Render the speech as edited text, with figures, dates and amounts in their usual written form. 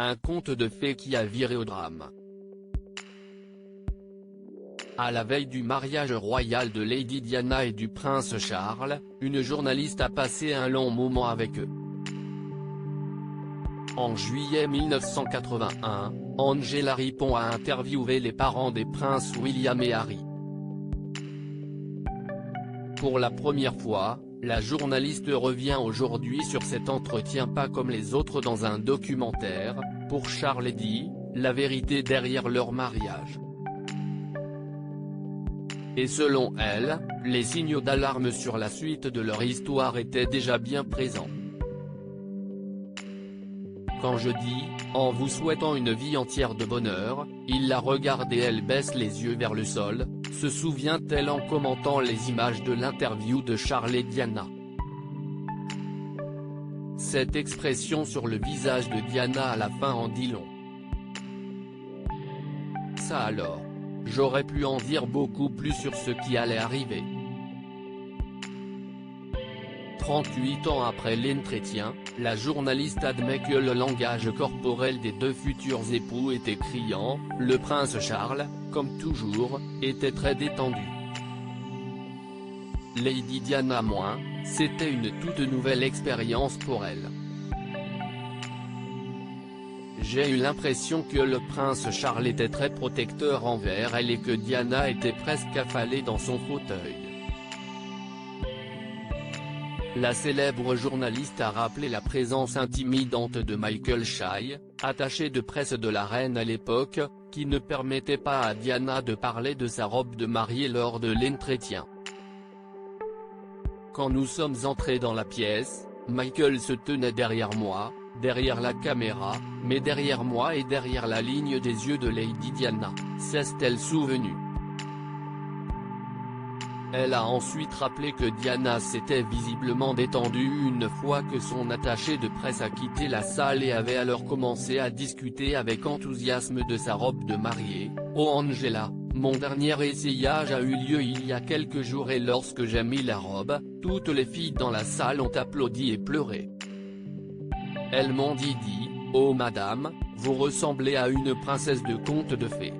Un conte de fées qui a viré au drame. À la veille du mariage royal de Lady Diana et du prince Charles, une journaliste a passé un long moment avec eux. En juillet 1981, Angela Rippon a interviewé les parents des princes William et Harry. Pour la première fois, la journaliste revient aujourd'hui sur cet entretien pas comme les autres dans un documentaire, pour Charles et Di, la vérité derrière leur mariage. Et selon elle, les signaux d'alarme sur la suite de leur histoire étaient déjà bien présents. Quand je dis, en vous souhaitant une vie entière de bonheur, il la regarde et elle baisse les yeux vers le sol, se souvient-elle en commentant les images de l'interview de Charles et Diana. Cette expression sur le visage de Diana à la fin en dit long. Ça alors. J'aurais pu en dire beaucoup plus sur ce qui allait arriver. 38 ans après l'entretien, la journaliste admet que le langage corporel des deux futurs époux était criant, le prince Charles, comme toujours, était très détendu. Lady Diana moins, c'était une toute nouvelle expérience pour elle. J'ai eu l'impression que le prince Charles était très protecteur envers elle et que Diana était presque affalée dans son fauteuil. La célèbre journaliste a rappelé la présence intimidante de Michael Shea, attaché de presse de la reine à l'époque, qui ne permettait pas à Diana de parler de sa robe de mariée lors de l'entretien. Quand nous sommes entrés dans la pièce, Michael se tenait derrière moi, derrière la caméra, mais derrière moi et derrière la ligne des yeux de Lady Diana, s'est-elle souvenue. Elle a ensuite rappelé que Diana s'était visiblement détendue une fois que son attaché de presse a quitté la salle et avait alors commencé à discuter avec enthousiasme de sa robe de mariée. Oh Angela, mon dernier essayage a eu lieu il y a quelques jours et lorsque j'ai mis la robe, toutes les filles dans la salle ont applaudi et pleuré. Elles m'ont dit, oh madame, vous ressemblez à une princesse de conte de fées.